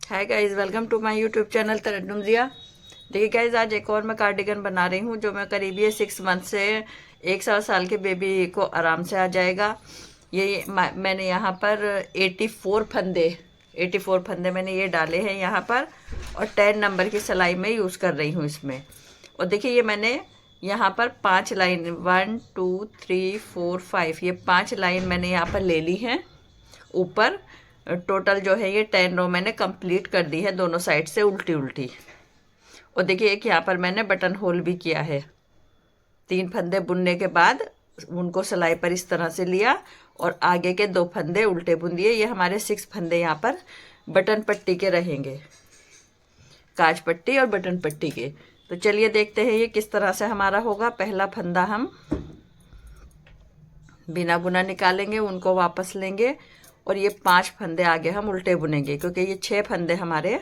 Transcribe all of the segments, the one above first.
Hi guys, welcome to my YouTube channel Tarannum Ziya. देखिए guys, आज एक और मैं कार्डिगन बना रही हूँ जो मैं करीबी 6 मंथ से 1 साल के बेबी को आराम से आ जाएगा। ये मैंने यहाँ पर 84 फंदे मैंने ये डाले हैं यहाँ पर, और 10 नंबर की सिलाई में यूज़ कर रही हूँ इसमें। और देखिए ये मैंने यहाँ पर 5 लाइन 1 2 3 4 5 ये 5 लाइन मैंने यहाँ पर ले ली हैं ऊपर। टोटल जो है ये 10 रो मैंने कंप्लीट कर दी है दोनों साइड से उल्टी उल्टी। और देखिए एक यहाँ पर मैंने बटन होल भी किया है। 3 फंदे बुनने के बाद उनको सिलाई पर इस तरह से लिया और आगे के 2 फंदे उल्टे बुन दिए। ये हमारे 6 फंदे यहाँ पर बटन पट्टी के रहेंगे, काज पट्टी और बटन पट्टी के। तो चलिए देखते हैं ये किस तरह से हमारा होगा। पहला फंदा हम बिना बुना निकालेंगे, उनको वापस लेंगे और ये 5 फंदे आगे हम उल्टे बुनेंगे, क्योंकि ये 6 फंदे हमारे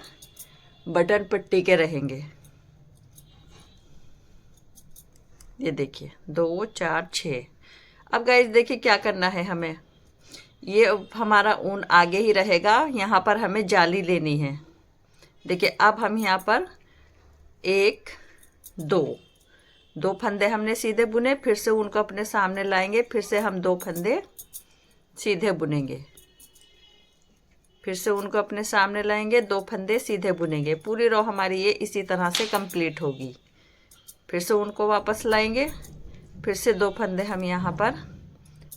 बटन पट्टी के रहेंगे। ये देखिए 2 4 6। अब गाइस देखिए क्या करना है हमें। ये हमारा ऊन आगे ही रहेगा, यहाँ पर हमें जाली लेनी है। देखिए अब हम यहाँ पर 1 2 फंदे हमने सीधे बुने, फिर से उनको अपने सामने लाएंगे, फिर से हम 2 फंदे सीधे बुनेंगे, फिर से उनको अपने सामने लाएंगे, 2 फंदे सीधे बुनेंगे। पूरी रो हमारी ये इसी तरह से कंप्लीट होगी। फिर से उनको वापस लाएंगे, फिर से 2 फंदे हम यहाँ पर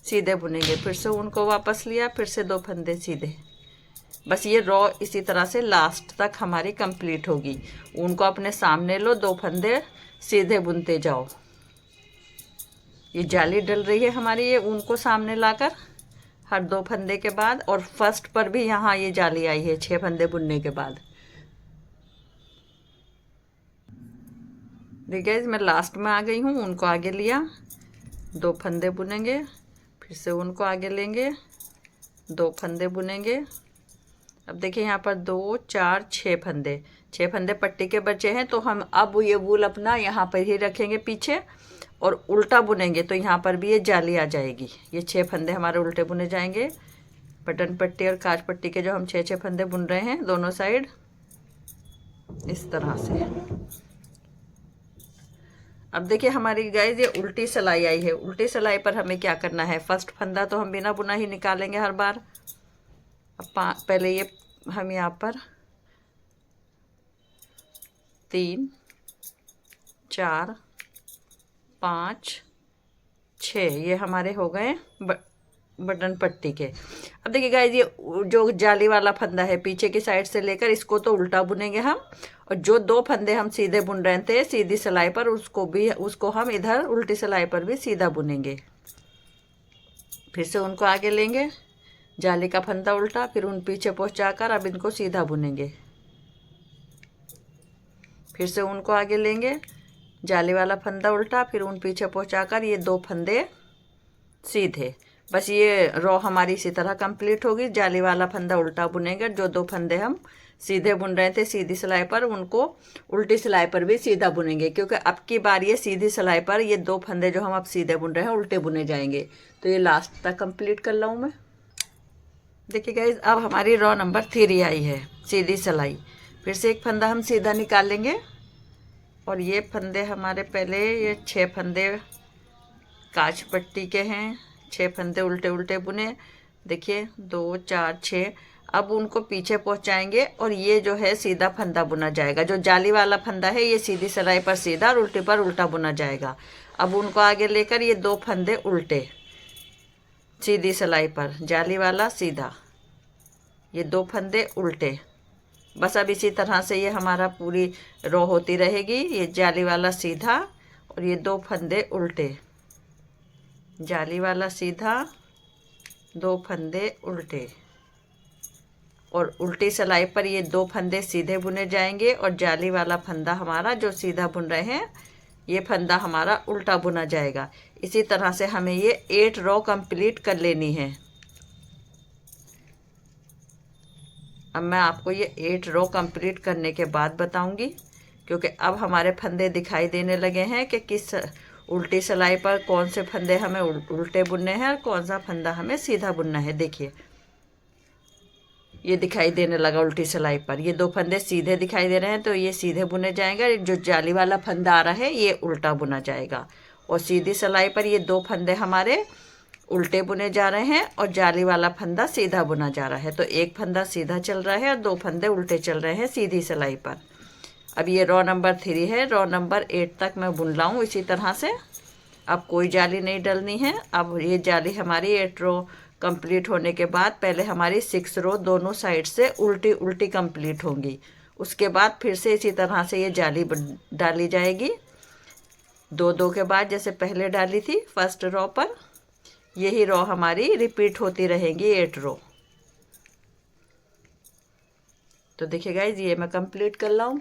सीधे बुनेंगे, फिर से उनको वापस लिया, फिर से 2 फंदे सीधे। बस ये रो इसी तरह से लास्ट तक हमारी कंप्लीट होगी। उनको अपने सामने लो, 2 फंदे सीधे बुनते जाओ। ये जाली डल रही है हमारी, ये ऊन को सामने लाकर हर 2 फंदे के बाद। और फर्स्ट पर भी यहाँ ये जाली आई है 6 फंदे बुनने के बाद। देखिए मैं लास्ट में आ गई हूँ, उनको आगे लिया, 2 फंदे बुनेंगे, फिर से उनको आगे लेंगे, 2 फंदे बुनेंगे। अब देखिए यहाँ पर 2 4 6 फंदे, 6 फंदे पट्टी के बचे हैं। तो हम अब ये वूल अपना यहाँ पर ही रखेंगे पीछे और उल्टा बुनेंगे, तो यहाँ पर भी ये जाली आ जाएगी। ये 6 फंदे हमारे उल्टे बुने जाएंगे। बटन पट्टी और काज पट्टी के जो हम 6 फंदे बुन रहे हैं दोनों साइड, इस तरह से। अब देखिए हमारी गाइस ये उल्टी सिलाई आई है। उल्टी सिलाई पर हमें क्या करना है, फर्स्ट फंदा तो हम बिना बुना ही निकालेंगे हर बार। अब पहले ये हम यहाँ पर 3 4 5 6 ये हमारे हो गए बटन पट्टी के। अब देखिए गाइस ये जो जाली वाला फंदा है पीछे की साइड से लेकर, इसको तो उल्टा बुनेंगे हम। और जो 2 फंदे हम सीधे बुन रहे थे सीधी सिलाई पर, उसको हम इधर उल्टी सिलाई पर भी सीधा बुनेंगे। फिर से उनको आगे लेंगे, जाली का फंदा उल्टा, फिर उन पीछे पहुंचाकर अब इनको सीधा बुनेंगे। फिर से उनको आगे लेंगे, जाली वाला फंदा उल्टा, फिर उन पीछे पहुंचाकर ये 2 फंदे सीधे। बस ये रो हमारी इसी तरह कंप्लीट होगी। जाली वाला फंदा उल्टा बुनेंगे, जो 2 फंदे हम सीधे बुन रहे थे सीधी सिलाई पर, उनको उल्टी सिलाई पर भी सीधा बुनेंगे, क्योंकि अब की बार ये सीधी सिलाई पर ये 2 फंदे जो हम अब सीधे बुन रहे हैं उल्टे बुने जाएंगे। तो ये लास्ट तक कंप्लीट कर लाऊं मैं। देखिए गाइस अब हमारी रो नंबर 3 आई है, सीधी सिलाई। फिर से एक फंदा हम सीधा निकालेंगे और ये फंदे हमारे पहले ये 6 फंदे काज पट्टी के हैं, 6 फंदे उल्टे उल्टे बुने। देखिए 2 4 6। अब उनको पीछे पहुंचाएंगे और ये जो है सीधा फंदा बुना जाएगा। जो जाली वाला फंदा है ये सीधी सिलाई पर सीधा और उल्टे पर उल्टा बुना जाएगा। अब उनको आगे लेकर ये 2 फंदे उल्टे सीधी सिलाई पर, जाली वाला सीधा, ये 2 फंदे उल्टे। बस अब इसी तरह से ये हमारा पूरी रो होती रहेगी। ये जाली वाला सीधा और ये 2 फंदे उल्टे, जाली वाला सीधा, 2 फंदे उल्टे। और उल्टी सिलाई पर ये 2 फंदे सीधे बुने जाएंगे और जाली वाला फंदा हमारा जो सीधा बुन रहे हैं ये फंदा हमारा उल्टा बुना जाएगा। इसी तरह से हमें ये 8 रो कंप्लीट कर लेनी है। अब मैं आपको ये 8 रो कंप्लीट करने के बाद बताऊंगी, क्योंकि अब हमारे फंदे दिखाई देने लगे हैं कि किस उल्टी सिलाई पर कौन से फंदे हमें उल्टे बुनने हैं और कौन सा फंदा हमें सीधा बुनना है। देखिए ये दिखाई देने लगा उल्टी सिलाई पर। ये 2 फंदे सीधे दिखाई दे रहे हैं तो ये सीधे बुने जाएंगे, जो जाली वाला फंदा आ रहा है ये उल्टा बुना जाएगा। और सीधी सिलाई पर ये 2 फंदे हमारे उल्टे बुने जा रहे हैं और जाली वाला फंदा सीधा बुना जा रहा है। तो एक फंदा सीधा चल रहा है और 2 फंदे उल्टे चल रहे हैं सीधी सिलाई पर। अब ये रो नंबर 3 है, रो नंबर 8 तक मैं बुन लाऊँ इसी तरह से। अब कोई जाली नहीं डलनी है। अब ये जाली हमारी 8 रो कंप्लीट होने के बाद पहले हमारी 6 रो दोनों साइड से उल्टी उल्टी कंप्लीट होंगी। उसके बाद फिर से इसी तरह से ये जाली डाली जाएगी 2-2 के बाद, जैसे पहले डाली थी फर्स्ट रो पर। यही रो हमारी रिपीट होती रहेंगी 8 रो। तो देखिए गाइज ये मैं कंप्लीट कर लाऊं।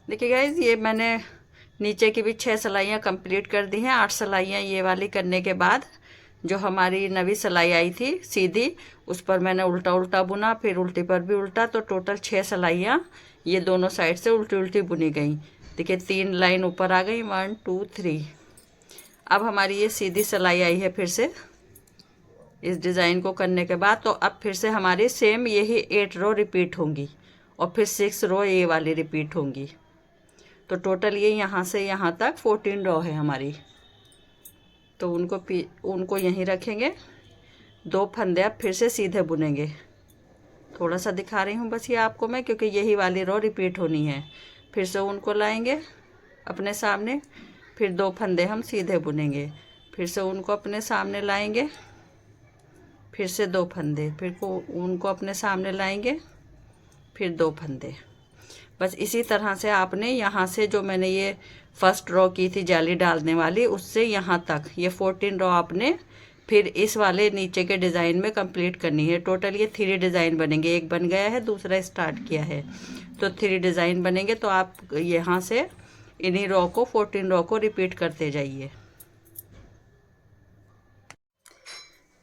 देखिए गाइज ये मैंने नीचे की भी 6 सिलाइयाँ कंप्लीट कर दी हैं। 8 सिलाइयाँ ये वाली करने के बाद जो हमारी नवी सिलाई आई थी सीधी, उस पर मैंने उल्टा उल्टा बुना, फिर उल्टी पर भी उल्टा। तो टोटल 6 सिलाइयाँ ये दोनों साइड से उल्टी उल्टी बुनी गई। देखिए 3 लाइन ऊपर आ गई, 1 2 3। अब हमारी ये सीधी सिलाई आई है फिर से इस डिज़ाइन को करने के बाद। तो अब फिर से हमारी सेम यही 8 रो रिपीट होंगी और फिर 6 रो ये वाली रिपीट होंगी। तो टोटल ये यहाँ से यहाँ तक 14 रो है हमारी। तो उनको यहीं रखेंगे। 2 फंदे अब फिर से सीधे बुनेंगे। थोड़ा सा दिखा रही हूँ बस ये आपको मैं, क्योंकि यही वाली रो रिपीट होनी है। फिर से उनको लाएंगे अपने सामने, फिर 2 फंदे हम सीधे बुनेंगे, फिर से उनको अपने सामने लाएंगे, फिर से 2 फंदे, फिर उनको अपने सामने लाएंगे, फिर 2 फंदे। बस इसी तरह से आपने यहाँ से जो मैंने ये फर्स्ट रो की थी जाली डालने वाली, उससे यहाँ तक ये 14 रो आपने फिर इस वाले नीचे के डिज़ाइन में कंप्लीट करनी है। टोटल ये 3 डिज़ाइन बनेंगे। एक बन गया है, दूसरा स्टार्ट किया है, तो 3 डिज़ाइन बनेंगे। तो आप यहाँ से इन्हीं रो को 14 रो को रिपीट करते जाइए।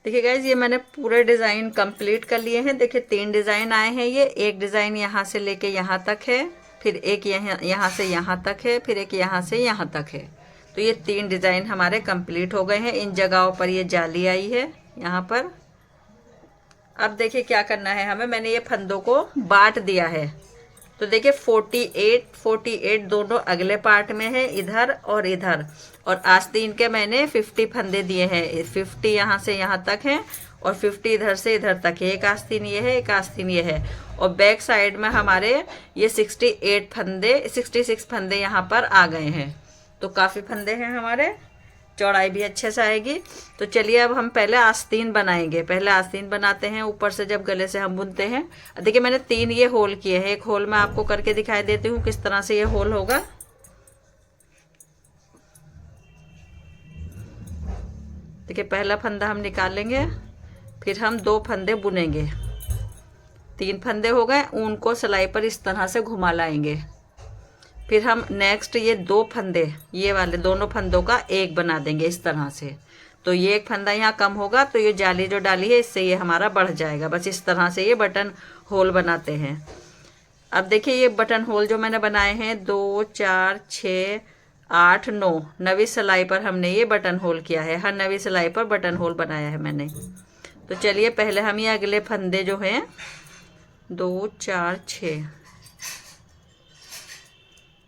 देखिए गाइज ये मैंने पूरे डिज़ाइन कंप्लीट कर लिए हैं। देखिए 3 डिज़ाइन आए हैं। ये एक डिज़ाइन यहाँ से लेके यहाँ तक है, फिर एक यहाँ से यहाँ तक है, फिर एक यहाँ से यहाँ तक है। तो ये 3 डिज़ाइन हमारे कंप्लीट हो गए हैं। इन जगहों पर ये जाली आई है यहाँ पर। अब देखिए क्या करना है हमें। मैंने ये फंदों को बांट दिया है। तो देखिए 48 दोनों अगले पार्ट में है, इधर और इधर। और आस्तीन के मैंने 50 फंदे दिए हैं। 50 यहाँ से यहाँ तक हैं और 50 इधर से इधर तक है। एक आस्तीन ये है, एक आस्तीन ये है। और बैक साइड में हमारे ये 66 फंदे यहाँ पर आ गए हैं। तो काफ़ी फंदे हैं हमारे, चौड़ाई भी अच्छे से आएगी। तो चलिए अब हम पहले आस्तीन बनाएंगे। पहले आस्तीन बनाते हैं ऊपर से जब गले से हम बुनते हैं। देखिए मैंने 3 ये होल किए हैं। एक होल मैं आपको करके दिखाई देती हूँ किस तरह से ये होल होगा। देखिए पहला फंदा हम निकालेंगे, फिर हम 2 फंदे बुनेंगे। 3 फंदे हो गए, ऊन को सिलाई पर इस तरह से घुमा लाएंगे। फिर हम नेक्स्ट ये 2 फंदे, ये वाले दोनों फंदों का एक बना देंगे इस तरह से। तो ये एक फंदा यहाँ कम होगा, तो ये जाली जो डाली है इससे ये हमारा बढ़ जाएगा। बस इस तरह से ये बटन होल बनाते हैं। अब देखिए ये बटन होल जो मैंने बनाए हैं 2 4 6 8 9 नवी सिलाई पर हमने ये बटन होल किया है। हर नवी सिलाई पर बटन होल बनाया है मैंने। तो चलिए पहले हम ये अगले फंदे जो हैं 2 4 6,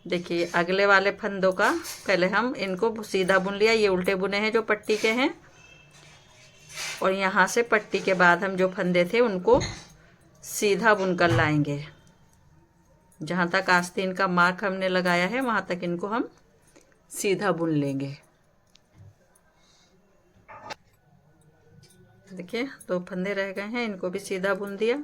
देखिए अगले वाले फंदों का पहले हम इनको सीधा बुन लिया। ये उल्टे बुने हैं जो पट्टी के हैं। और यहाँ से पट्टी के बाद हम जो फंदे थे उनको सीधा बुनकर लाएंगे। जहाँ तक आस्तीन का मार्क हमने लगाया है वहाँ तक इनको हम सीधा बुन लेंगे। देखिए 2 फंदे रह गए हैं, इनको भी सीधा बुन दिया।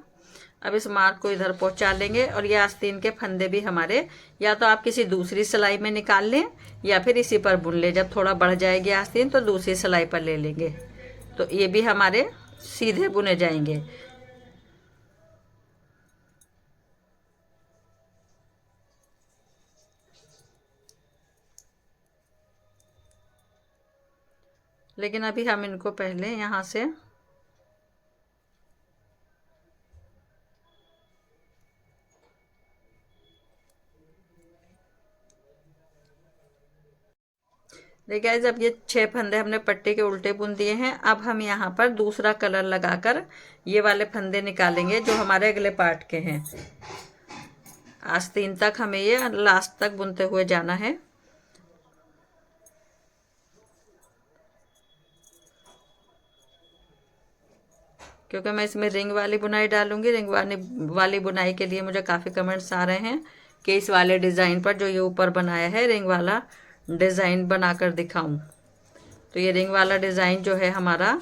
अब इस मार्क को इधर पहुंचा लेंगे। और ये आस्तीन के फंदे भी हमारे या तो आप किसी दूसरी सिलाई में निकाल लें या फिर इसी पर बुन लें। जब थोड़ा बढ़ जाएगी आस्तीन तो दूसरी सिलाई पर ले लेंगे। तो ये भी हमारे सीधे बुने जाएंगे। लेकिन अभी हम इनको पहले यहाँ से देखिए गाइस, अब ये 6 फंदे हमने पट्टी के उल्टे बुन दिए हैं। अब हम यहाँ पर दूसरा कलर लगाकर ये वाले फंदे निकालेंगे जो हमारे अगले पार्ट के हैं। आस्तीन तक हमें ये लास्ट तक बुनते हुए जाना है। क्योंकि मैं इसमें रिंग वाली बुनाई डालूंगी। रिंग वाली बुनाई के लिए मुझे काफ़ी कमेंट्स आ रहे हैं कि इस वाले डिज़ाइन पर जो ये ऊपर बनाया है रिंग वाला डिज़ाइन बनाकर दिखाऊं। तो ये रिंग वाला डिज़ाइन जो है हमारा,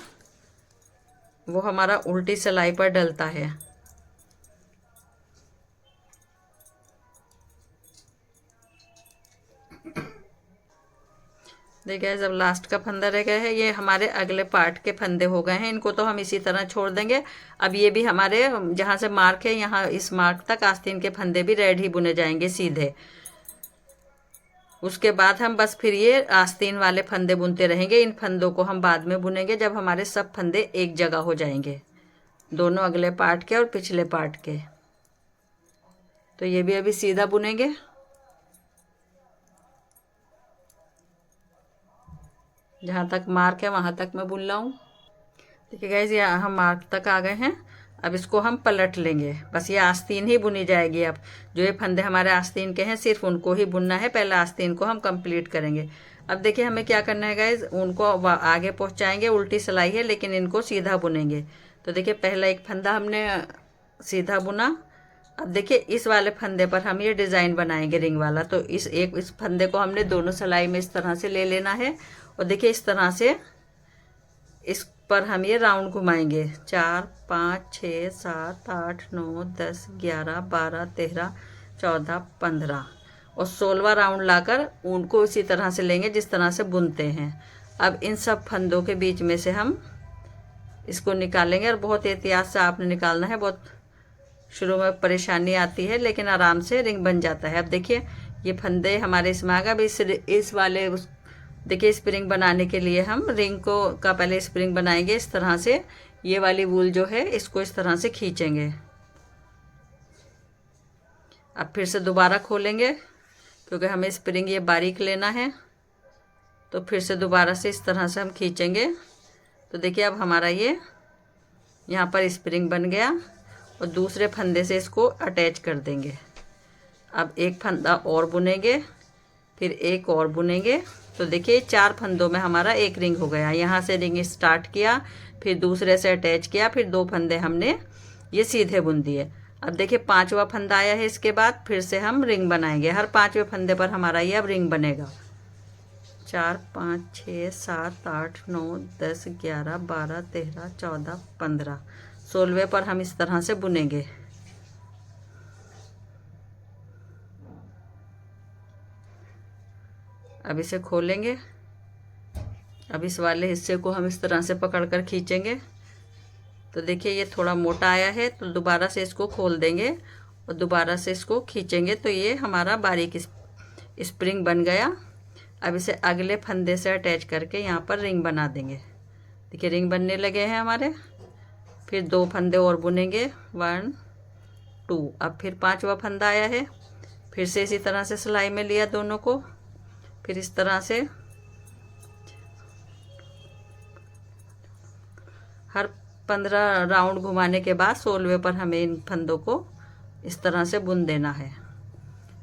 वो हमारा उल्टी सिलाई पर डलता है। देखिए, जब लास्ट का फंदा रह गया है, ये हमारे अगले पार्ट के फंदे हो गए हैं। इनको तो हम इसी तरह छोड़ देंगे। अब ये भी हमारे जहाँ से मार्क है, यहाँ इस मार्क तक आस्तीन के फंदे भी रेड ही बुने जाएंगे सीधे। उसके बाद हम बस फिर ये आस्तीन वाले फंदे बुनते रहेंगे। इन फंदों को हम बाद में बुनेंगे जब हमारे सब फंदे एक जगह हो जाएंगे, दोनों अगले पार्ट के और पिछले पार्ट के। तो ये भी अभी सीधा बुनेंगे। जहाँ तक मार्क है वहाँ तक मैं बुन लाऊं। देखिए गाइस, ये हम मार्क तक आ गए हैं। अब इसको हम पलट लेंगे। बस ये आस्तीन ही बुनी जाएगी। अब जो ये फंदे हमारे आस्तीन के हैं, सिर्फ उनको ही बुनना है। पहले आस्तीन को हम कंप्लीट करेंगे। अब देखिए हमें क्या करना है गाइस, उनको आगे पहुँचाएंगे। उल्टी सिलाई है लेकिन इनको सीधा बुनेंगे। तो देखिए, पहला एक फंदा हमने सीधा बुना। अब देखिए, इस वाले फंदे पर हम ये डिज़ाइन बनाएंगे रिंग वाला। तो इस फंदे को हमने दोनों सिलाई में इस तरह से ले लेना है। और देखिए, इस तरह से इस पर हम ये राउंड घुमाएंगे। 4 5 6 7 8 9 10 11 12 13 14 15 और 16वां राउंड लाकर उनको उसी तरह से लेंगे जिस तरह से बुनते हैं। अब इन सब फंदों के बीच में से हम इसको निकालेंगे। और बहुत एहतियात से आपने निकालना है। बहुत शुरू में परेशानी आती है लेकिन आराम से रिंग बन जाता है। अब देखिए, ये फंदे हमारे इसमें आ गए। अब इस वाले देखिए, स्प्रिंग बनाने के लिए हम रिंग का पहले स्प्रिंग बनाएंगे। इस तरह से ये वाली वूल जो है इसको इस तरह से खींचेंगे। अब फिर से दोबारा खोलेंगे क्योंकि हमें स्प्रिंग ये बारीक लेना है। तो फिर से दोबारा से इस तरह से हम खींचेंगे। तो देखिए, अब हमारा ये यहाँ पर स्प्रिंग बन गया। और दूसरे फंदे से इसको अटैच कर देंगे। अब एक फंदा और बुनेंगे, फिर एक और बुनेंगे। तो देखिए, 4 फंदों में हमारा एक रिंग हो गया। यहाँ से रिंग स्टार्ट किया, फिर दूसरे से अटैच किया, फिर 2 फंदे हमने ये सीधे बुन दिए। अब देखिए, 5वां फंदा आया है। इसके बाद फिर से हम रिंग बनाएंगे। हर 5वें फंदे पर हमारा ये अब रिंग बनेगा। 4 5 6 7 8 9 10 11 12 13 14 15 16वें पर हम इस तरह से बुनेंगे। अब इसे खोलेंगे। अब इस वाले हिस्से को हम इस तरह से पकड़कर खींचेंगे। तो देखिए, ये थोड़ा मोटा आया है तो दोबारा से इसको खोल देंगे और दोबारा से इसको खींचेंगे। तो ये हमारा बारीक स्प्रिंग बन गया। अब इसे अगले फंदे से अटैच करके यहाँ पर रिंग बना देंगे। देखिए, रिंग बनने लगे हैं हमारे। फिर 2 फंदे और बुनेंगे, 1 2। अब फिर 5वां फंदा आया है। फिर से इसी तरह से सिलाई में लिया दोनों को। फिर इस तरह से हर 15 राउंड घुमाने के बाद 16वें पर हमें इन फंदों को इस तरह से बुन देना है।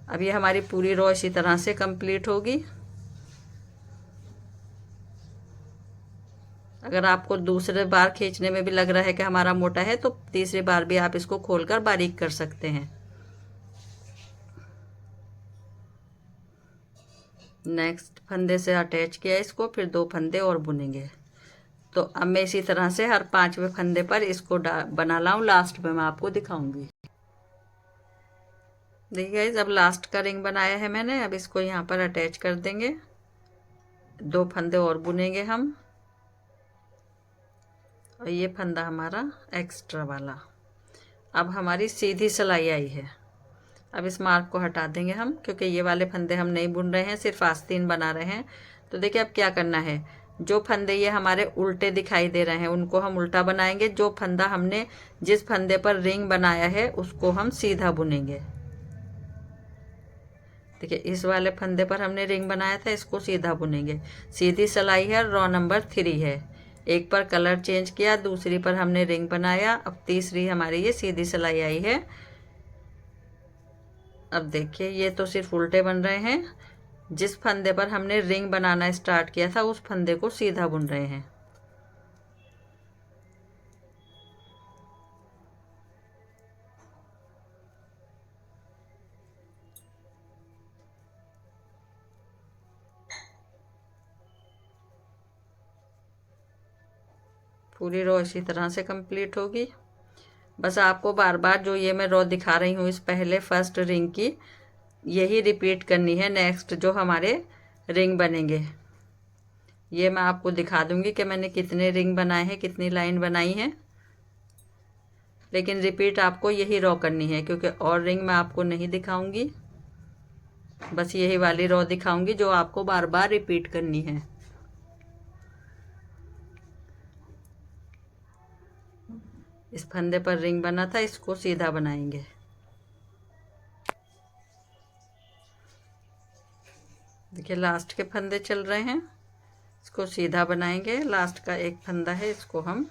अब ये हमारी पूरी रो इसी तरह से कंप्लीट होगी। अगर आपको दूसरे बार खींचने में भी लग रहा है कि हमारा मोटा है तो तीसरी बार भी आप इसको खोलकर बारीक कर सकते हैं। नेक्स्ट फंदे से अटैच किया इसको, फिर 2 फंदे और बुनेंगे। तो अब मैं इसी तरह से हर 5वें फंदे पर इसको बना लाऊं। लास्ट में मैं आपको दिखाऊंगी। देखिए गाइस, अब लास्ट का रिंग बनाया है मैंने। अब इसको यहाँ पर अटैच कर देंगे। 2 फंदे और बुनेंगे हम। और ये फंदा हमारा एक्स्ट्रा वाला। अब हमारी सीधी सिलाई आई है। अब इस मार्क को हटा देंगे हम, क्योंकि ये वाले फंदे हम नहीं बुन रहे हैं, सिर्फ आस्तीन बना रहे हैं। तो देखिए, अब क्या करना है, जो फंदे ये हमारे उल्टे दिखाई दे रहे हैं उनको हम उल्टा बनाएंगे। जो फंदा हमने जिस फंदे पर रिंग बनाया है उसको हम सीधा बुनेंगे। देखिए इस वाले फंदे पर हमने रिंग बनाया था, इसको सीधा बुनेंगे। सीधी सिलाई है, रो नंबर 3 है। एक पर कलर चेंज किया, दूसरी पर हमने रिंग बनाया, अब तीसरी हमारी ये सीधी सिलाई आई है। अब देखिए ये तो सिर्फ उल्टे बन रहे हैं, जिस फंदे पर हमने रिंग बनाना स्टार्ट किया था उस फंदे को सीधा बुन रहे हैं। पूरी रो इसी तरह से कंप्लीट होगी। बस आपको बार बार जो ये मैं रो दिखा रही हूँ इस पहले फर्स्ट रिंग की, यही रिपीट करनी है नेक्स्ट जो हमारे रिंग बनेंगे। ये मैं आपको दिखा दूंगी कि मैंने कितने रिंग बनाए हैं, कितनी लाइन बनाई है, लेकिन रिपीट आपको यही रो करनी है क्योंकि और रिंग मैं आपको नहीं दिखाऊंगी। बस यही वाली रो दिखाऊंगी जो आपको बार बार रिपीट करनी है। इस फंदे पर रिंग बना था, इसको सीधा बनाएंगे। देखिए लास्ट के फंदे चल रहे हैं, इसको सीधा बनाएंगे। लास्ट का एक फंदा है, इसको हम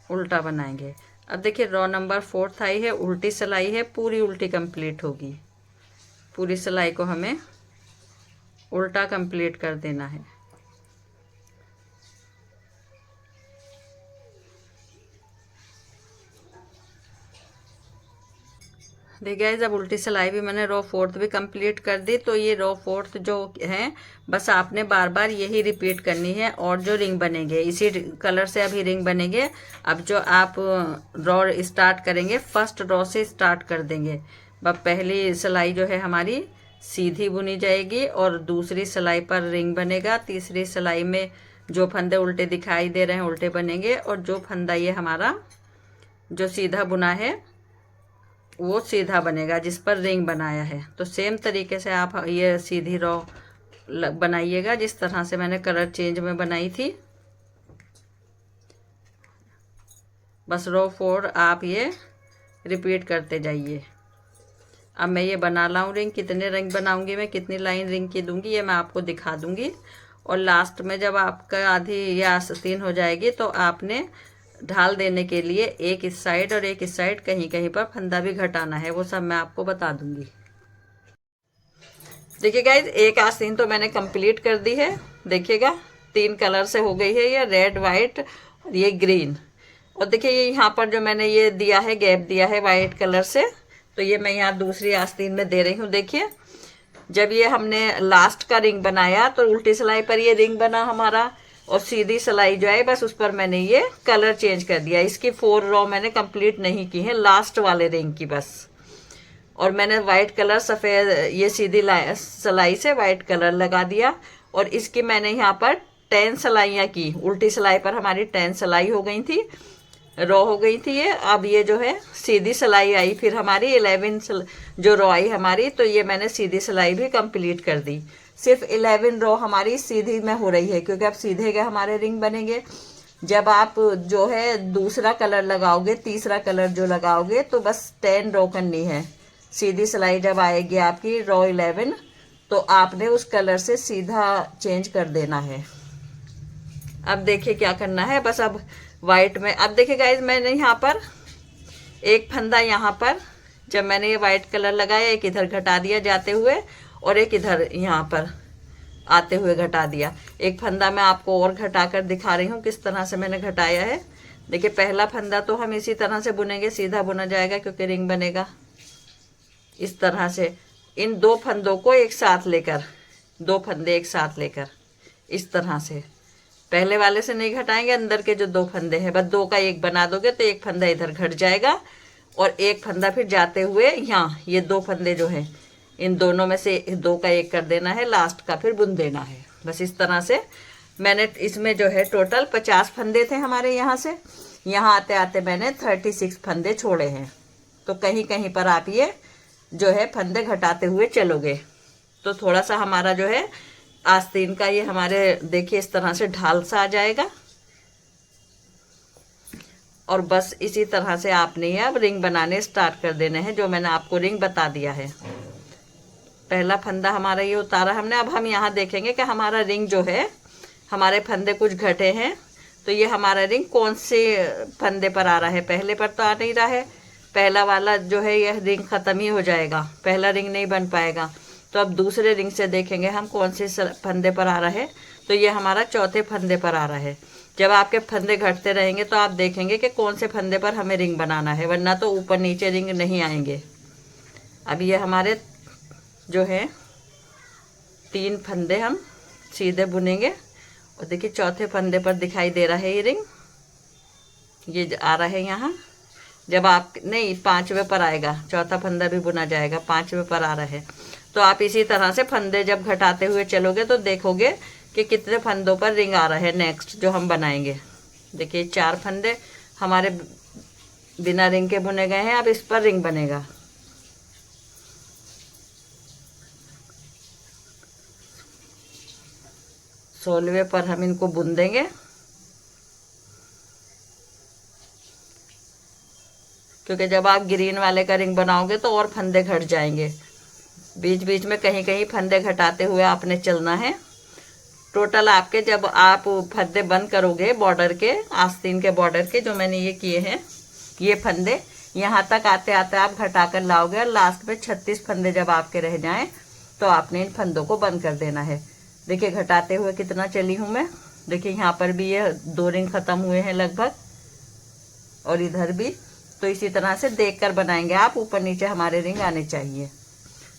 उल्टा बनाएंगे। अब देखिए रो नंबर 4 आई है, उल्टी सिलाई है, पूरी उल्टी कंप्लीट होगी। पूरी सिलाई को हमें उल्टा कंप्लीट कर देना है। देखिए जब उल्टी सिलाई भी मैंने रो 4 भी कंप्लीट कर दी, तो ये रो 4 जो है बस आपने बार बार यही रिपीट करनी है। और जो रिंग बनेंगे इसी कलर से अभी रिंग बनेंगे। अब जो आप रो स्टार्ट करेंगे फर्स्ट रो से स्टार्ट कर देंगे। अब पहली सिलाई जो है हमारी सीधी बुनी जाएगी और दूसरी सिलाई पर रिंग बनेगा। तीसरी सिलाई में जो फंदे उल्टे दिखाई दे रहे हैं उल्टे बनेंगे, और जो फंदा ये हमारा जो सीधा बुना है वो सीधा बनेगा जिस पर रिंग बनाया है। तो सेम तरीके से आप ये सीधी रो बनाइएगा जिस तरह से मैंने कलर चेंज में बनाई थी। बस रो 4 आप ये रिपीट करते जाइए। अब मैं ये बना लाऊं रिंग, कितने रिंग बनाऊंगी मैं, कितनी लाइन रिंग की दूंगी ये मैं आपको दिखा दूंगी। और लास्ट में जब आपका आधी या आस्तीन हो जाएगी तो आपने ढाल देने के लिए एक इस साइड और एक इस साइड कहीं कहीं पर फंदा भी घटाना है, वो सब मैं आपको बता दूंगी। देखिए गाइज एक आस्तीन तो मैंने कंप्लीट कर दी है। देखिएगा 3 कलर से हो गई है, ये रेड वाइट और ये ग्रीन। और देखिए ये यहाँ पर जो मैंने ये दिया है गैप दिया है वाइट कलर से, तो ये मैं यहाँ दूसरी आस्तीन में दे रही हूँ। देखिए जब ये हमने लास्ट का रिंग बनाया तो उल्टी सिलाई पर ये रिंग बना हमारा, और सीधी सिलाई जो है बस उस पर मैंने ये कलर चेंज कर दिया। इसकी 4 रो मैंने कंप्लीट नहीं की है लास्ट वाले रिंग की बस। और मैंने वाइट कलर सफ़ेद ये सीधी सिलाई से वाइट कलर लगा दिया, और इसकी मैंने यहाँ पर 10 सिलाइयाँ की। उल्टी सिलाई पर हमारी 10 सिलाई हो गई थी, रो हो गई थी ये। अब ये जो है सीधी सिलाई आई फिर हमारी 11 जो रो आई हमारी, तो ये मैंने सीधी सिलाई भी कंप्लीट कर दी। सिर्फ 11 रो हमारी सीधी में हो रही है क्योंकि अब सीधे के हमारे रिंग बनेंगे। जब आप जो है दूसरा कलर लगाओगे, तीसरा कलर जो लगाओगे, तो बस 10 रो करनी है। सीधी सिलाई जब आएगी आपकी रो 11, तो आपने उस कलर से सीधा चेंज कर देना है। अब देखिए क्या करना है, बस अब वाइट में, अब देखिए गाइज मैंने यहाँ पर एक फंदा यहाँ पर जब मैंने ये वाइट कलर लगाया, एक इधर घटा दिया जाते हुए और एक इधर यहाँ पर आते हुए घटा दिया। एक फंदा मैं आपको और घटा कर दिखा रही हूँ किस तरह से मैंने घटाया है। देखिए पहला फंदा तो हम इसी तरह से बुनेंगे, सीधा बुना जाएगा क्योंकि रिंग बनेगा। इस तरह से इन 2 फंदों को एक साथ लेकर, 2 फंदे एक साथ लेकर इस तरह से पहले वाले से नहीं घटाएंगे। अंदर के जो 2 फंदे हैं बस 2 का 1 बना दोगे तो एक फंदा इधर घट जाएगा, और एक फंदा फिर जाते हुए यहाँ ये 2 फंदे जो है इन दोनों में से 2 का 1 कर देना है, लास्ट का फिर बुन देना है। बस इस तरह से मैंने इसमें जो है टोटल 50 फंदे थे हमारे यहाँ से, यहाँ आते आते मैंने 36 फंदे छोड़े हैं। तो कहीं कहीं पर आप ये जो है फंदे घटाते हुए चलोगे तो थोड़ा सा हमारा जो है आस्तीन का ये हमारे देखिए इस तरह से ढाल सा आ जाएगा। और बस इसी तरह से आपने ये अब रिंग बनाने स्टार्ट कर देने हैं जो मैंने आपको रिंग बता दिया है। पहला फंदा हमारा ये उतारा हमने। अब हम यहाँ देखेंगे कि हमारा रिंग जो है, हमारे फंदे कुछ घटे हैं, तो ये हमारा रिंग कौन से फंदे पर आ रहा है। पहले पर तो आ नहीं रहा है, पहला वाला जो है यह रिंग ख़त्म ही हो जाएगा, पहला रिंग नहीं बन पाएगा। तो अब दूसरे रिंग से देखेंगे हम कौन से फंदे पर आ रहा है। तो ये हमारा चौथे फंदे पर आ रहा है। जब आपके फंदे घटते रहेंगे तो आप देखेंगे कि कौन से फंदे पर हमें रिंग बनाना है, वरना तो ऊपर नीचे रिंग नहीं आएंगे। अब ये हमारे जो है 3 फंदे हम सीधे बुनेंगे, और देखिए चौथे फंदे पर दिखाई दे रहा है ये रिंग, ये आ रहा है यहाँ। जब आप नहीं 5वें पर आएगा, चौथा फंदा भी बुना जाएगा, 5वें पर आ रहा है। तो आप इसी तरह से फंदे जब घटाते हुए चलोगे तो देखोगे कि कितने फंदों पर रिंग आ रहा है नेक्स्ट जो हम बनाएंगे। देखिए 4 फंदे हमारे बिना रिंग के बुने गए हैं, अब इस पर रिंग बनेगा। सोलहवें पर हम इनको बुन देंगे। क्योंकि जब आप ग्रीन वाले का रिंग बनाओगे तो और फंदे घट जाएंगे, बीच बीच में कहीं कहीं फंदे घटाते हुए आपने चलना है। टोटल आपके जब आप फंदे बंद करोगे बॉर्डर के, आस्तीन के बॉर्डर के जो मैंने ये किए हैं, ये फंदे यहाँ तक आते आते आप घटा कर लाओगे, और लास्ट में 36 फंदे जब आपके रह जाएं तो आपने इन फंदों को बंद कर देना है। देखिए घटाते हुए कितना चली हूँ मैं। देखिए यहाँ पर भी ये 2 रिंग ख़त्म हुए हैं लगभग, और इधर भी। तो इसी तरह से देखकर बनाएंगे आप, ऊपर नीचे हमारे रिंग आने चाहिए।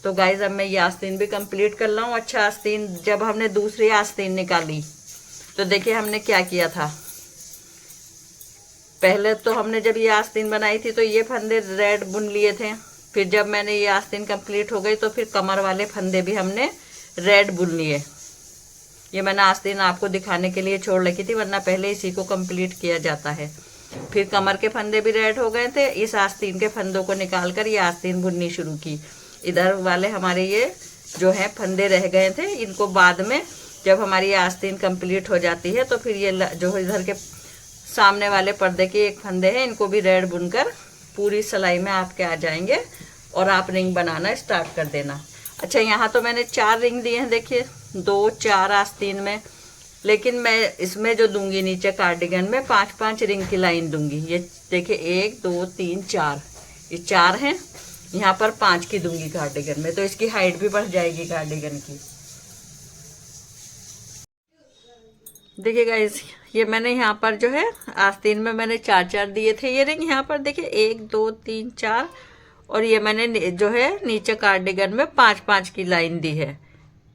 तो गाइज अब मैं ये आस्तीन भी कंप्लीट कर लाऊँ। अच्छा आस्तीन जब हमने दूसरी आस्तीन निकाली तो देखिए हमने क्या किया था। पहले तो हमने जब ये आस्तीन बनाई थी तो ये फंदे रेड बुन लिए थे, फिर जब मैंने ये आस्तीन कंप्लीट हो गई तो फिर कमर वाले फंदे भी हमने रेड बुन लिए। ये मैंने आस्तीन आपको दिखाने के लिए छोड़ रखी थी, वरना पहले इसी को कंप्लीट किया जाता है। फिर कमर के फंदे भी रेड हो गए थे, इस आस्तीन के फंदों को निकाल कर ये आस्तीन बुननी शुरू की। इधर वाले हमारे ये जो है फंदे रह गए थे, इनको बाद में जब हमारी आस्तीन कंप्लीट हो जाती है तो फिर ये जो इधर के सामने वाले पर्दे के एक फंदे हैं, इनको भी रेड बुनकर पूरी सिलाई में आपके आ जाएंगे, और आप रिंग बनाना स्टार्ट कर देना। अच्छा यहाँ तो मैंने 4 रिंग दिए हैं, देखिए 2 4 आस्तीन में, लेकिन मैं इसमें जो दूंगी नीचे कार्डिगन में 5-5 रिंग की लाइन दूंगी। ये देखिए 1 2 3 4, ये 4 हैं, यहाँ पर 5 की दूंगी कार्डिगन में, तो इसकी हाइट भी बढ़ जाएगी कार्डिगन की। देखिए गाइस ये मैंने यहाँ पर जो है आस्तीन में मैंने 4-4 दिए थे ये रिंग। यहाँ पर देखिए 1 2 3 4, और ये मैंने जो है नीचे कार्डिगन में 5-5 की लाइन दी है,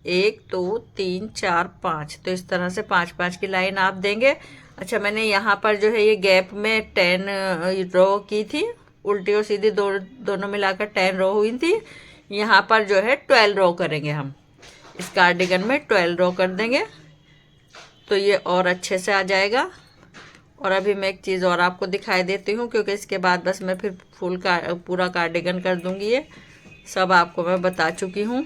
1 2 3 4 5। तो इस तरह से 5-5 की लाइन आप देंगे। अच्छा मैंने यहाँ पर जो है ये गैप में 10 रो की थी, उल्टी और सीधी दोनों मिलाकर 10 रो हुई थी। यहाँ पर जो है 12 रो करेंगे हम, इस कार्डिगन में 12 रो कर देंगे तो ये और अच्छे से आ जाएगा। और अभी मैं एक चीज़ और आपको दिखाई देती हूँ, क्योंकि इसके बाद बस मैं फिर पूरा कार्डिगन कर दूँगी। ये सब आपको मैं बता चुकी हूँ।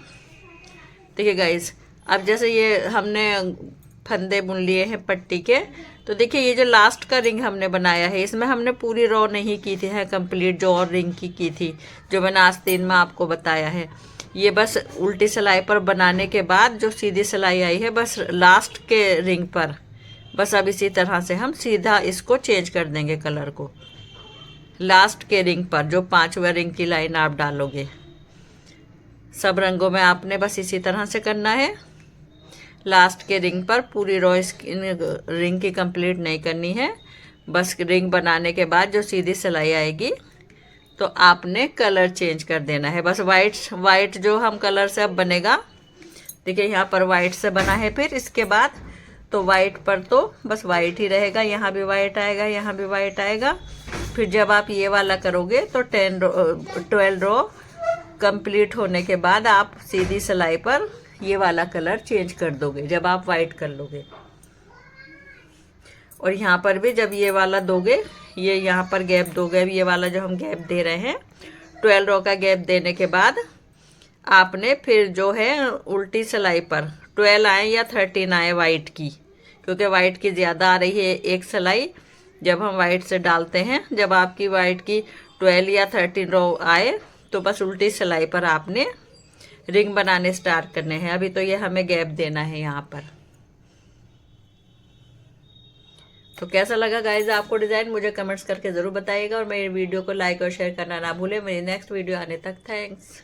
देखिए गाइज अब जैसे ये हमने फंदे बुन लिए हैं पट्टी के, तो देखिए ये जो लास्ट का रिंग हमने बनाया है इसमें हमने पूरी रो नहीं की थी है कंप्लीट, जो और रिंग की थी जो मैंने आस्तीन में आपको बताया है। ये बस उल्टी सिलाई पर बनाने के बाद जो सीधी सिलाई आई है बस लास्ट के रिंग पर, बस अब इसी तरह से हम सीधा इसको चेंज कर देंगे कलर को। लास्ट के रिंग पर जो 5वें रिंग की लाइन आप डालोगे, सब रंगों में आपने बस इसी तरह से करना है। लास्ट के रिंग पर पूरी रो रिंग की कंप्लीट नहीं करनी है, बस रिंग बनाने के बाद जो सीधी सिलाई आएगी तो आपने कलर चेंज कर देना है। बस वाइट जो हम कलर से अब बनेगा, देखिए यहाँ पर वाइट से बना है, फिर इसके बाद तो वाइट पर तो बस वाइट ही रहेगा, यहाँ भी वाइट आएगा, यहाँ भी वाइट आएगा। फिर जब आप ये वाला करोगे तो 12 रो कंप्लीट होने के बाद आप सीधी सिलाई पर ये वाला कलर चेंज कर दोगे जब आप वाइट कर लोगे। और यहाँ पर भी जब ये वाला दोगे, ये यहाँ पर गैप दोगे, ये वाला जो हम गैप दे रहे हैं 12 रो का गैप देने के बाद आपने फिर जो है उल्टी सिलाई पर 12 आए या 13 आए वाइट की, क्योंकि वाइट की ज़्यादा आ रही है एक सिलाई जब हम वाइट से डालते हैं। जब आपकी वाइट की 12 या 13 रो आए तो बस उल्टी सिलाई पर आपने रिंग बनाने स्टार्ट करने हैं। अभी तो ये हमें गैप देना है यहाँ पर। तो कैसा लगा गाइज आपको डिज़ाइन, मुझे कमेंट्स करके ज़रूर बताइएगा, और मेरी वीडियो को लाइक और शेयर करना ना भूलें। मेरी नेक्स्ट वीडियो आने तक थैंक्स।